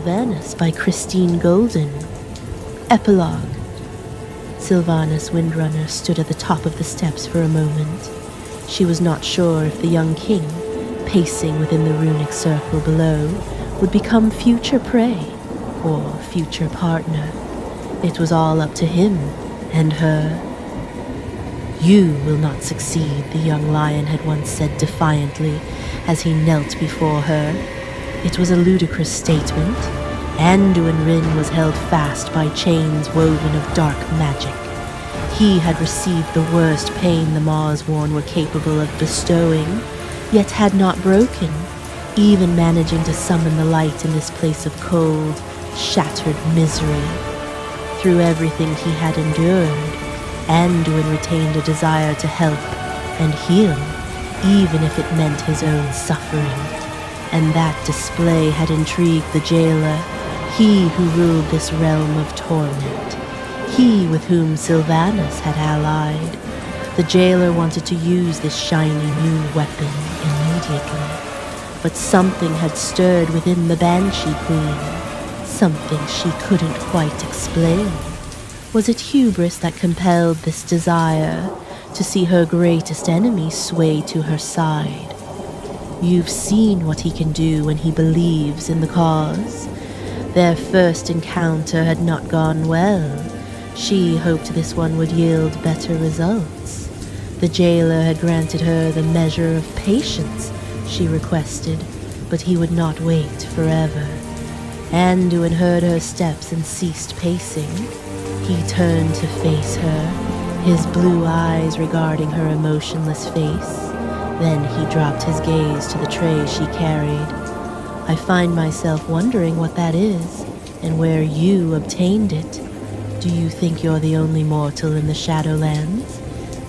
Sylvanas by Christie Golden. Epilogue. Sylvanas Windrunner stood at the top of the steps for a moment. She was not sure if the young king, pacing within the runic circle below, would become future prey or future partner. It was all up to him and her. "You will not succeed," the young lion had once said defiantly as he knelt before her. It was a ludicrous statement. Anduin Rin was held fast by chains woven of dark magic. He had received the worst pain the Marsworn were capable of bestowing, yet had not broken, even managing to summon the light in this place of cold, shattered misery. Through everything he had endured, Anduin retained a desire to help and heal, even if it meant his own suffering. And that display had intrigued the jailer, he who ruled this realm of torment, he with whom Sylvanas had allied. The jailer wanted to use this shiny new weapon immediately, but something had stirred within the Banshee Queen, something she couldn't quite explain. Was it hubris that compelled this desire to see her greatest enemy sway to her side? You've seen what he can do when he believes in the cause. Their first encounter had not gone well. She hoped this one would yield better results. The jailer had granted her the measure of patience she requested, but he would not wait forever. Anduin heard her steps and ceased pacing. He turned to face her, his blue eyes regarding her emotionless face. Then he dropped his gaze to the tray she carried. "I find myself wondering what that is, and where you obtained it. Do you think you're the only mortal in the Shadowlands?"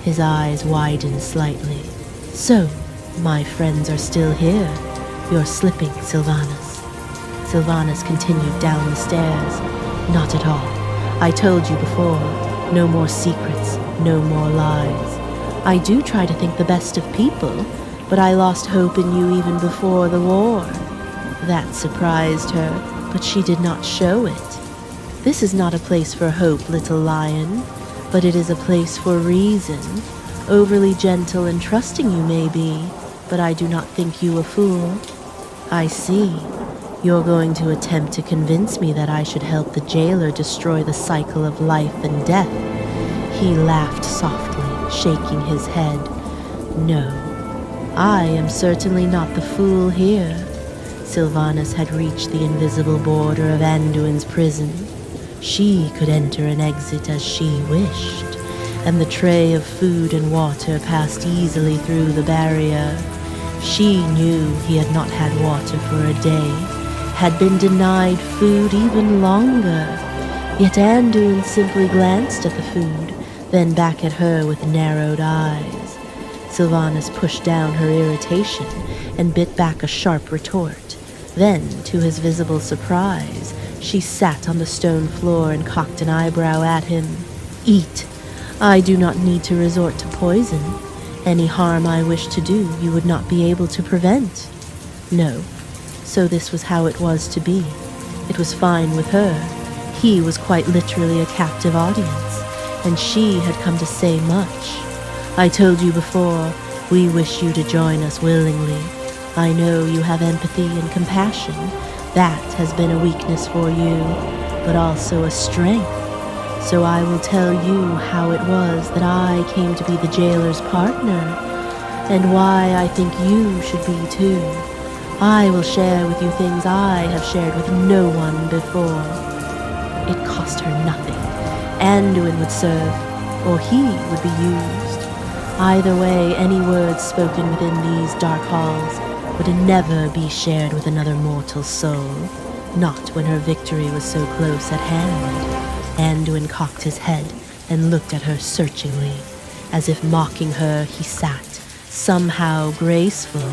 His eyes widened slightly. "So, my friends are still here. You're slipping, Sylvanas." Sylvanas continued down the stairs. "Not at all. I told you before, no more secrets, no more lies. I do try to think the best of people, but I lost hope in you even before the war." That surprised her, but she did not show it. "This is not a place for hope, little lion, but it is a place for reason. Overly gentle and trusting you may be, but I do not think you a fool." "I see. You're going to attempt to convince me that I should help the jailer destroy the cycle of life and death." He laughed softly, shaking his head. "No, I am certainly not the fool here." Sylvanas had reached the invisible border of Anduin's prison. She could enter and exit as she wished, and the tray of food and water passed easily through the barrier. She knew he had not had water for a day, had been denied food even longer. Yet Anduin simply glanced at the food, then back at her with narrowed eyes. Sylvanas pushed down her irritation and bit back a sharp retort. Then, to his visible surprise, she sat on the stone floor and cocked an eyebrow at him. "Eat. I do not need to resort to poison. Any harm I wish to do, you would not be able to prevent." No. So this was how it was to be. It was fine with her. He was quite literally a captive audience, and she had come to say much. "I told you before, we wish you to join us willingly. I know you have empathy and compassion. That has been a weakness for you, but also a strength. So I will tell you how it was that I came to be the jailer's partner, and why I think you should be too. I will share with you things I have shared with no one before." It cost her nothing. Anduin would serve, or he would be used. Either way, any words spoken within these dark halls would never be shared with another mortal soul, not when her victory was so close at hand. Anduin cocked his head and looked at her searchingly. As if mocking her, he sat, somehow graceful,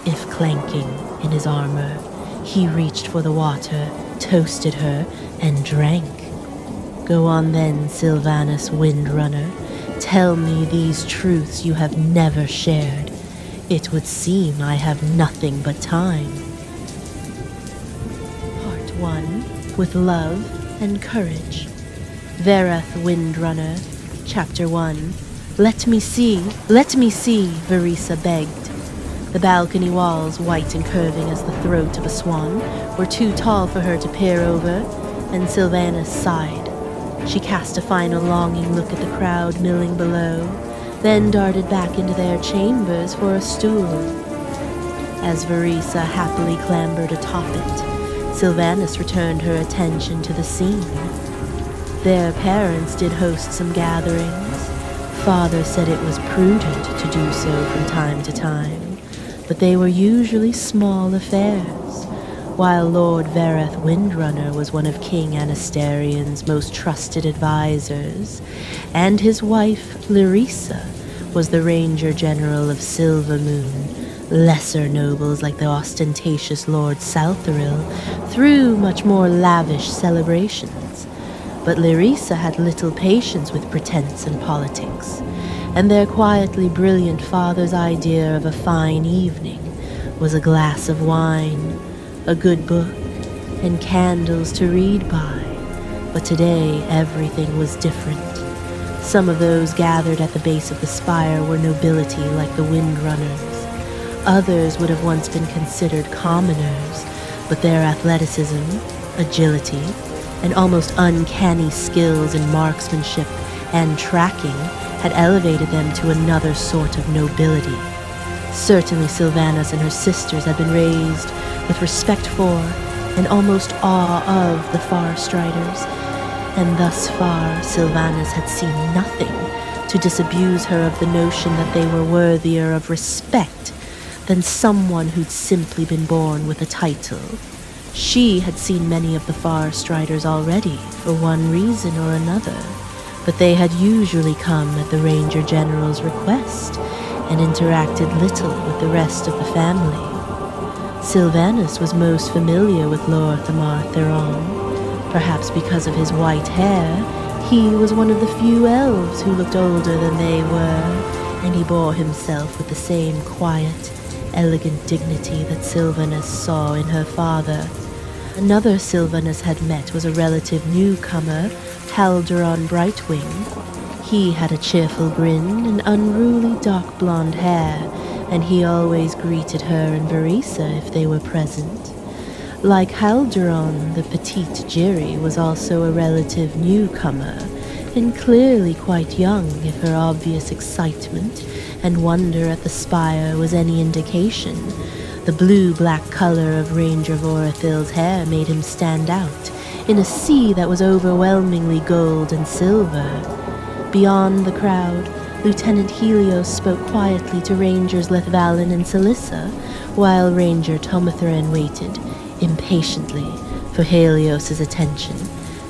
if clanking, in his armor. He reached for the water, toasted her, and drank. "Go on then, Sylvanas Windrunner. Tell me these truths you have never shared. It would seem I have nothing but time." Part one with love and courage. Vereth Windrunner, Chapter 1. Let me see, Verisa begged. The balcony walls, white and curving as the throat of a swan, were too tall for her to peer over, and Sylvanas sighed. She cast a final longing look at the crowd milling below, then darted back into their chambers for a stool. As Verisa happily clambered atop it, Sylvanas returned her attention to the scene. Their parents did host some gatherings. Father said it was prudent to do so from time to time, but they were usually small affairs, while Lord Vereth Windrunner was one of King Anasterian's most trusted advisors, and his wife, Larissa, was the Ranger General of Silvermoon. Lesser nobles like the ostentatious Lord Southoril threw much more lavish celebrations, but Larissa had little patience with pretense and politics, and their quietly brilliant father's idea of a fine evening was a glass of wine, a good book, and candles to read by. But today everything was different. Some of those gathered at the base of the spire were nobility like the Windrunners. Others would have once been considered commoners, but their athleticism, agility, and almost uncanny skills in marksmanship and tracking had elevated them to another sort of nobility. Certainly Sylvanas and her sisters had been raised with respect for and almost awe of the Far Striders, and thus far Sylvanas had seen nothing to disabuse her of the notion that they were worthier of respect than someone who'd simply been born with a title. She had seen many of the Far Striders already, for one reason or another, but they had usually come at the Ranger General's request and interacted little with the rest of the family. Sylvanas was most familiar with Lord Thamar Theron. Perhaps because of his white hair, he was one of the few elves who looked older than they were, and he bore himself with the same quiet, elegant dignity that Sylvanas saw in her father. Another Sylvanas had met was a relative newcomer, Halderon Brightwing. He had a cheerful grin and unruly dark blonde hair, and he always greeted her and Verisa if they were present. Like Halderon, the petite Jiri was also a relative newcomer, and clearly quite young if her obvious excitement and wonder at the spire was any indication. The blue-black color of Ranger Vorethil's hair made him stand out in a sea that was overwhelmingly gold and silver. Beyond the crowd, Lieutenant Helios spoke quietly to Rangers Lethvalin and Celyssa, while Ranger Tomathran waited impatiently for Helios's attention.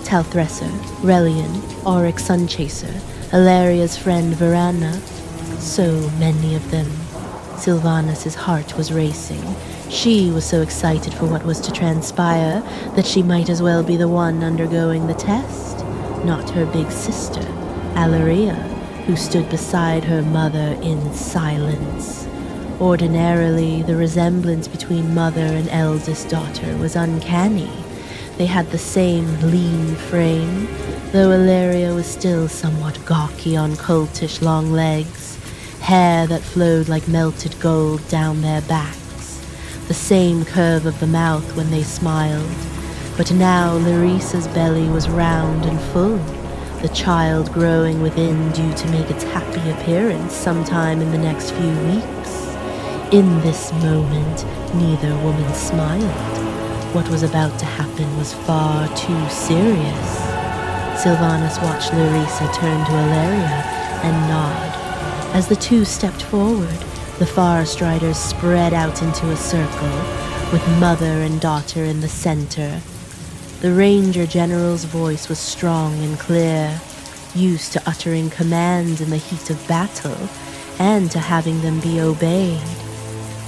Talthresser, Relian, Oryx Sunchaser, Ilaria's friend Varana, so many of them. Sylvanas' heart was racing. She was so excited for what was to transpire that she might as well be the one undergoing the test, not her big sister, Alaria, who stood beside her mother in silence. Ordinarily, the resemblance between mother and eldest daughter was uncanny. They had the same lean frame, though Ilaria was still somewhat gawky on coltish long legs, hair that flowed like melted gold down their backs, the same curve of the mouth when they smiled. But now Larissa's belly was round and full, the child growing within due to make its happy appearance sometime in the next few weeks. In this moment, neither woman smiled. What was about to happen was far too serious. Sylvanas watched Larissa turn to Ilaria and nod. As the two stepped forward, the Far Striders spread out into a circle, with mother and daughter in the center. The Ranger General's voice was strong and clear, used to uttering commands in the heat of battle, and to having them be obeyed.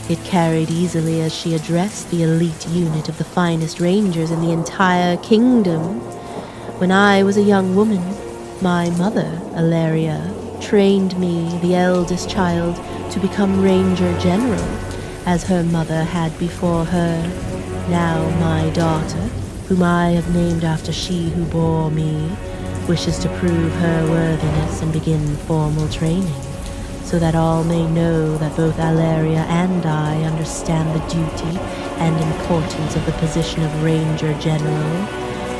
It carried easily as she addressed the elite unit of the finest rangers in the entire kingdom. When I was a young woman, my mother, Ilaria, trained me, the eldest child, to become Ranger General, as her mother had before her. Now my daughter, whom I have named after she who bore me, wishes to prove her worthiness and begin formal training, so that all may know that both Alaria and I understand the duty and importance of the position of Ranger General.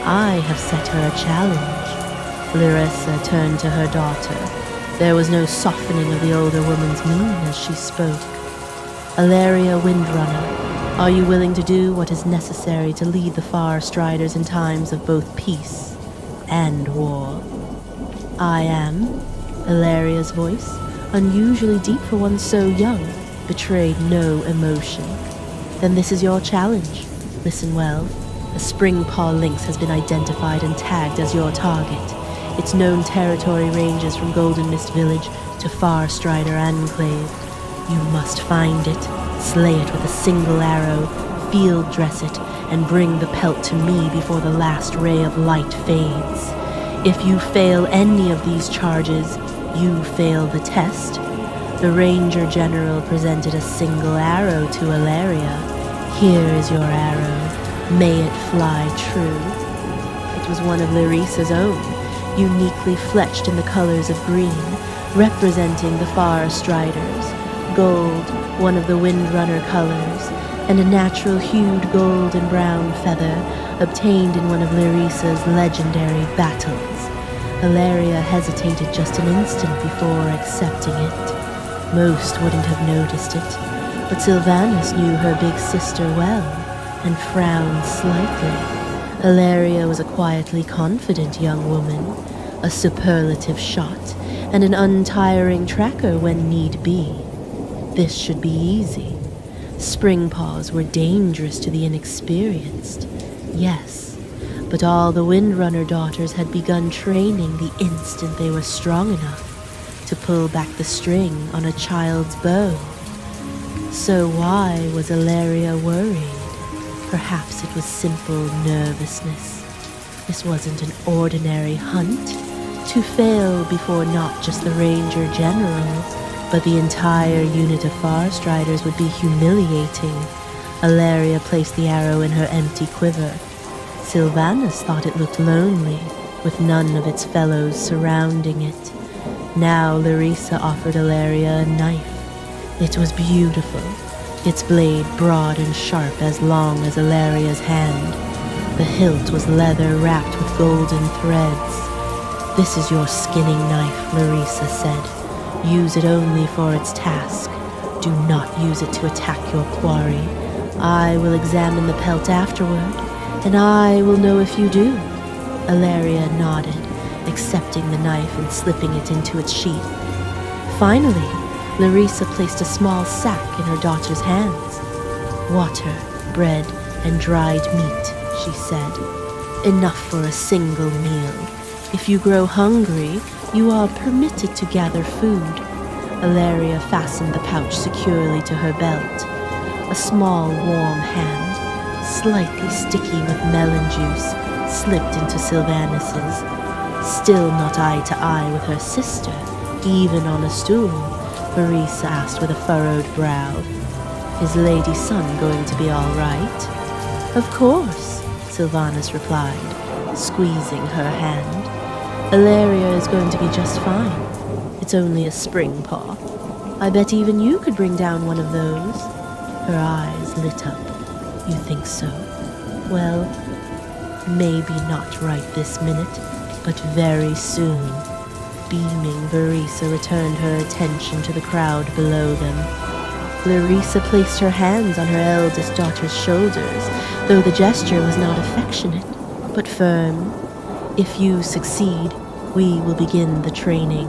I have set her a challenge." Larissa turned to her daughter. There was no softening of the older woman's mien as she spoke. "Alaria Windrunner, are you willing to do what is necessary to lead the Far Striders in times of both peace and war?" "I am." Alaria's voice, unusually deep for one so young, betrayed no emotion. "Then this is your challenge. Listen well. A Springpaw lynx has been identified and tagged as your target. Its known territory ranges from Golden Mist Village to Far Strider Enclave. You must find it, slay it with a single arrow, field dress it, and bring the pelt to me before the last ray of light fades. If you fail any of these charges, you fail the test." The Ranger General presented a single arrow to Alaria. "Here is your arrow. May it fly true." It was one of Larissa's own, uniquely fletched in the colors of green, representing the Far Striders, gold, one of the Windrunner colors, and a natural-hued gold and brown feather obtained in one of Larissa's legendary battles. Alaria hesitated just an instant before accepting it. Most wouldn't have noticed it, but Sylvanas knew her big sister well and frowned slightly. Alaria was a quietly confident young woman, a superlative shot, and an untiring tracker when need be. This should be easy. Springpaws were dangerous to the inexperienced, yes, but all the Windrunner daughters had begun training the instant they were strong enough to pull back the string on a child's bow. So why was Alaria worried? Perhaps it was simple nervousness. This wasn't an ordinary hunt. To fail before not just the Ranger General, but the entire unit of Far Striders would be humiliating. Alaria placed the arrow in her empty quiver. Sylvanas thought it looked lonely, with none of its fellows surrounding it. Now Larissa offered Alaria a knife. It was beautiful, its blade broad and sharp as long as Alaria's hand. The hilt was leather wrapped with golden threads. "This is your skinning knife," Larissa said. "Use it only for its task. Do not use it to attack your quarry. I will examine the pelt afterward, and I will know if you do." Alaria nodded, accepting the knife and slipping it into its sheath. Finally, Larissa placed a small sack in her daughter's hands. "Water, bread, and dried meat," she said. "Enough for a single meal. If you grow hungry, you are permitted to gather food." Alaria fastened the pouch securely to her belt. A small, warm hand, slightly sticky with melon juice, slipped into Sylvanas's. Still not eye to eye with her sister, even on a stool, Larissa asked with a furrowed brow. "Is Lady Sun going to be all right?" "Of course," Sylvanas replied, squeezing her hand. "Alaria is going to be just fine. It's only a Springpaw. I bet even you could bring down one of those." Her eyes lit up. "You think so? Well, maybe not right this minute, but very soon." Beaming, Larissa returned her attention to the crowd below them. Larissa placed her hands on her eldest daughter's shoulders, though the gesture was not affectionate, but firm. "If you succeed, we will begin the training."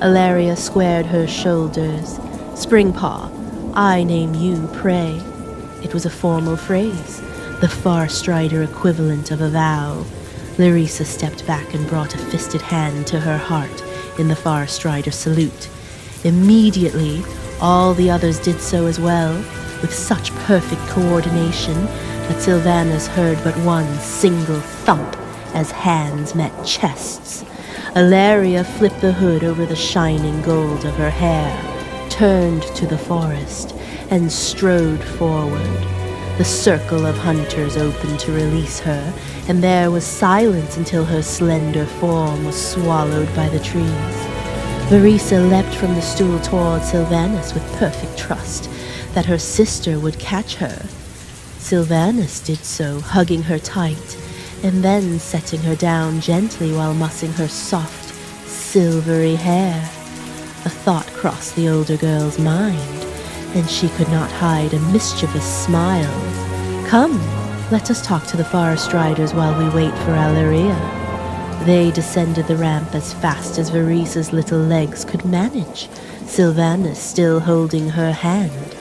Alaria squared her shoulders. "Springpaw, I name you Prey." It was a formal phrase, the Far Strider equivalent of a vow. Larissa stepped back and brought a fisted hand to her heart in the Far Strider salute. Immediately, all the others did so as well, with such perfect coordination that Sylvanas heard but one single thump as hands met chests. Alaria flipped the hood over the shining gold of her hair, turned to the forest, and strode forward. The circle of hunters opened to release her, and there was silence until her slender form was swallowed by the trees. Verisa leapt from the stool toward Sylvanas with perfect trust that her sister would catch her. Sylvanas did so, hugging her tight, and then setting her down gently while mussing her soft, silvery hair. A thought crossed the older girl's mind, and she could not hide a mischievous smile. "Come, let us talk to the forest riders while we wait for Alleria." They descended the ramp as fast as Verisa's little legs could manage, Sylvanas still holding her hand.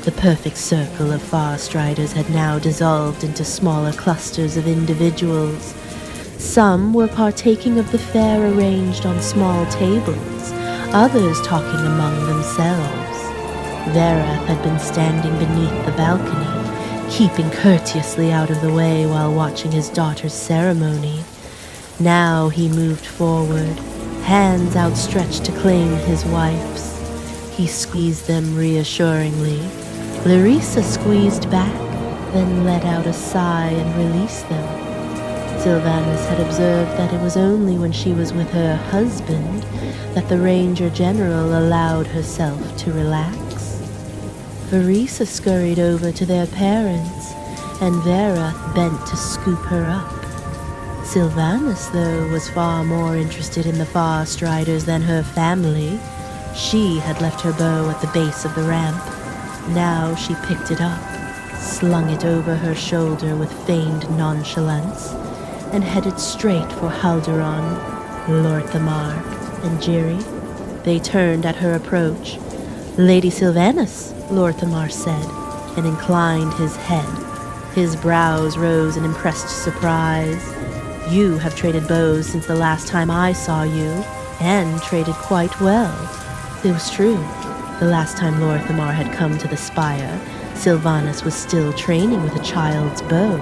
The perfect circle of forest riders had now dissolved into smaller clusters of individuals. Some were partaking of the fare arranged on small tables, others talking among themselves. Verath had been standing beneath the balcony, keeping courteously out of the way while watching his daughter's ceremony. Now he moved forward, hands outstretched to claim his wife's. He squeezed them reassuringly. Larissa squeezed back, then let out a sigh and released them. Sylvanas had observed that it was only when she was with her husband that the Ranger General allowed herself to relax. Verisa scurried over to their parents, and Verath bent to scoop her up. Sylvanas, though, was far more interested in the forest riders than her family. She had left her bow at the base of the ramp. Now she picked it up, slung it over her shoulder with feigned nonchalance, and headed straight for Halduran, Lorthamar, and Jiri. They turned at her approach. "Lady Sylvanas," Lorthamar said, and inclined his head. His brows rose in impressed surprise. "You have traded bows since the last time I saw you, and traded quite well." It was true. The last time Lorthamar had come to the spire, Sylvanas was still training with a child's bow.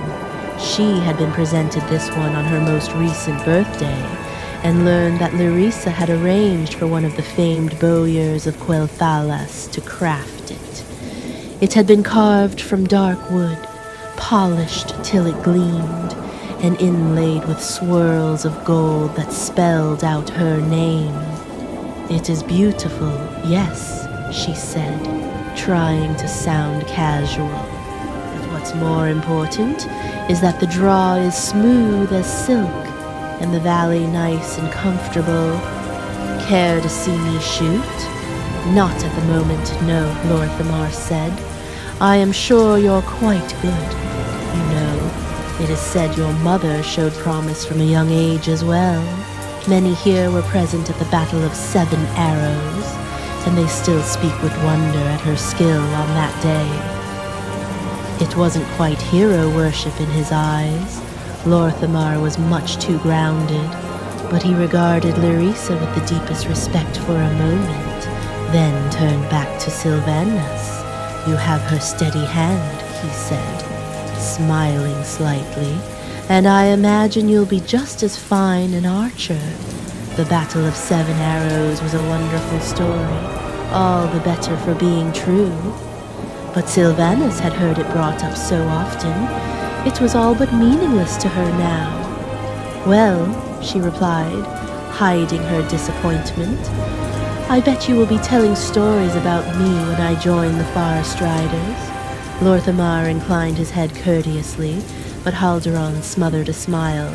She had been presented this one on her most recent birthday, and learned that Larissa had arranged for one of the famed bowyers of Quelthalas to craft it. It had been carved from dark wood, polished till it gleamed, and inlaid with swirls of gold that spelled out her name. "It is beautiful, yes," she said, trying to sound casual. "But what's more important is that the draw is smooth as silk, and the valley nice and comfortable. Care to see me shoot?" "Not at the moment, no," Lorthamar said. "I am sure you're quite good. You know, it is said your mother showed promise from a young age as well. Many here were present at the Battle of 7 Arrows, and they still speak with wonder at her skill on that day." It wasn't quite hero worship in his eyes. Lorthamar was much too grounded, but he regarded Larissa with the deepest respect for a moment, then turned back to Sylvanas. "You have her steady hand," he said, smiling slightly, "and I imagine you'll be just as fine an archer. The Battle of 7 Arrows was a wonderful story, all the better for being true." But Sylvanas had heard it brought up so often, it was all but meaningless to her now. "Well," she replied, hiding her disappointment, "I bet you will be telling stories about me when I join the Forest Riders." Lorthamar inclined his head courteously, but Halduran smothered a smile.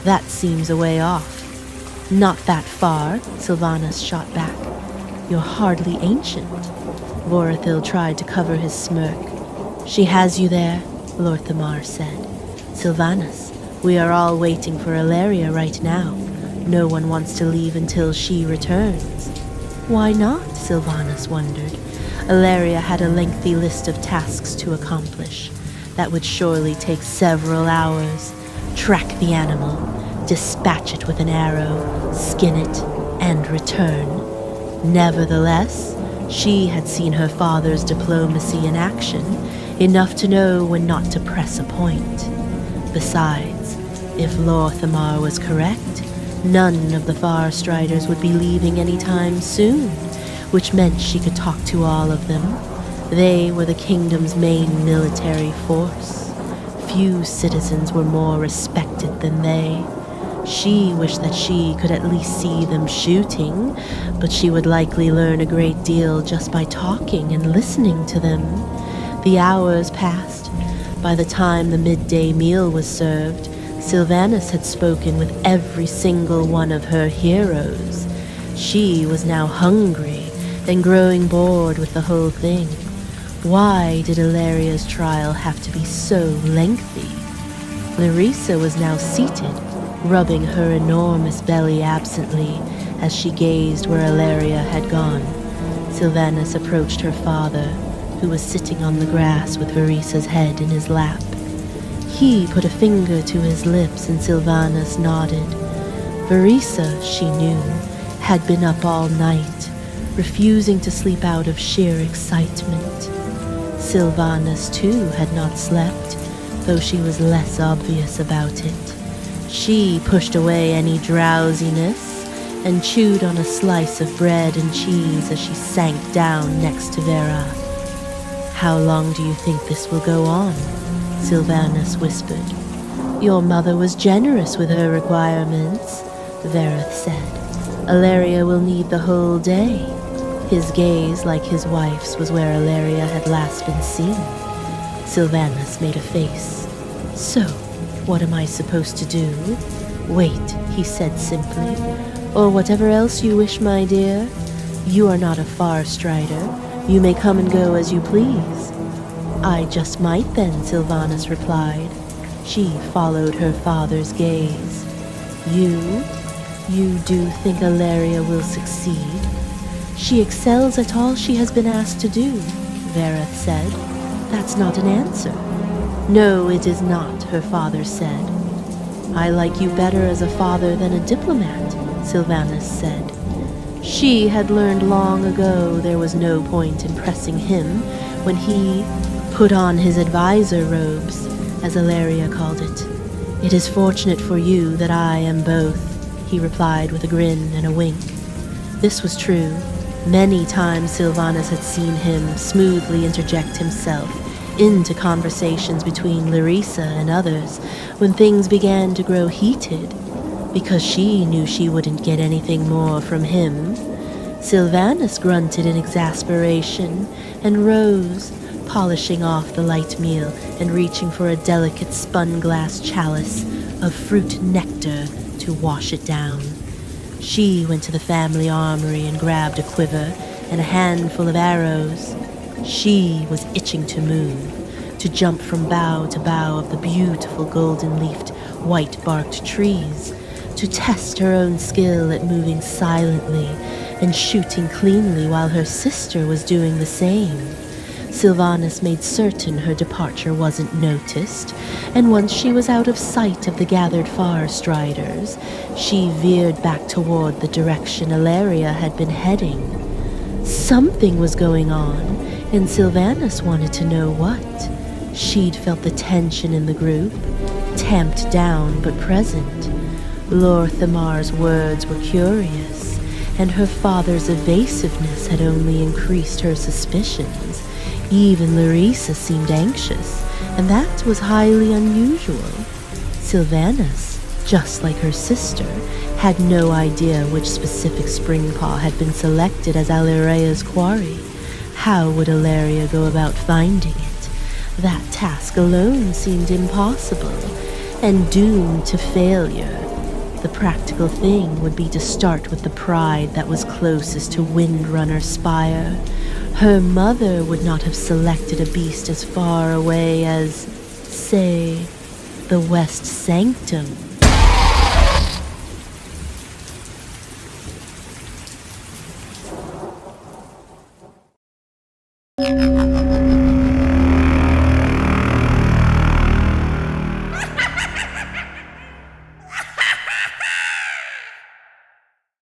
"That seems a way off." "Not that far," Sylvanas shot back. "You're hardly ancient." Vorithil tried to cover his smirk. "She has you there," Lorthamar said. "Sylvanas, we are all waiting for Alleria right now. No one wants to leave until she returns." "Why not?" Sylvanas wondered. Alleria had a lengthy list of tasks to accomplish. That would surely take several hours. Track the animal, dispatch it with an arrow, skin it, and return. Nevertheless, she had seen her father's diplomacy in action, enough to know when not to press a point. Besides, if Lorthamar was correct, none of the Forest Riders would be leaving any time soon, which meant she could talk to all of them. They were the kingdom's main military force. Few citizens were more respected than they. She wished that she could at least see them shooting, but she would likely learn a great deal just by talking and listening to them. The hours passed. By the time the midday meal was served, Sylvanas had spoken with every single one of her heroes. She was now hungry and growing bored with the whole thing. Why did Illyria's trial have to be so lengthy? Larissa was now seated, rubbing her enormous belly absently as she gazed where Illyria had gone. Sylvanas approached her father, who was sitting on the grass with Varissa's head in his lap. He put a finger to his lips and Sylvanas nodded. Varissa, she knew, had been up all night, refusing to sleep out of sheer excitement. Sylvanas, too, had not slept, though she was less obvious about it. She pushed away any drowsiness and chewed on a slice of bread and cheese as she sank down next to Vera. "How long do you think this will go on?" Sylvanas whispered. "Your mother was generous with her requirements," Verith said. "Illyria will need the whole day." His gaze, like his wife's, was where Illyria had last been seen. Sylvanas made a face. "So, what am I supposed to do?" "Wait," he said simply. "Or whatever else you wish, my dear. You are not a far strider. You may come and go as you please." "I just might then," Sylvanas replied. She followed her father's gaze. You do think Illyria will succeed?" "She excels at all she has been asked to do," Verith said. "That's not an answer." "No, it is not," her father said. "I like you better as a father than a diplomat," Sylvanas said. She had learned long ago there was no point in pressing him when he put on his advisor robes, as Illyria called it. "It is fortunate for you that I am both," he replied with a grin and a wink. This was true. Many times Sylvanas had seen him smoothly interject himself into conversations between Larissa and others when things began to grow heated, because she knew she wouldn't get anything more from him. Sylvanas grunted in exasperation and rose, polishing off the light meal and reaching for a delicate spun-glass chalice of fruit nectar to wash it down. She went to the family armory and grabbed a quiver and a handful of arrows. She was itching to move, to jump from bough to bough of the beautiful golden-leafed, white-barked trees, to test her own skill at moving silently and shooting cleanly while her sister was doing the same. Sylvanas made certain her departure wasn't noticed, and once she was out of sight of the gathered far striders, she veered back toward the direction Illyria had been heading. Something was going on, and Sylvanas wanted to know what. She'd felt the tension in the group, tamped down but present. Lord Thamar's words were curious, and her father's evasiveness had only increased her suspicions. Even Larissa seemed anxious, and that was highly unusual. Sylvanas, just like her sister, had no idea which specific springpaw had been selected as Illyria's quarry. How would Illyria go about finding it? That task alone seemed impossible, and doomed to failure. The practical thing would be to start with the pride that was closest to Windrunner's spire. Her mother would not have selected a beast as far away as, say, the West Sanctum.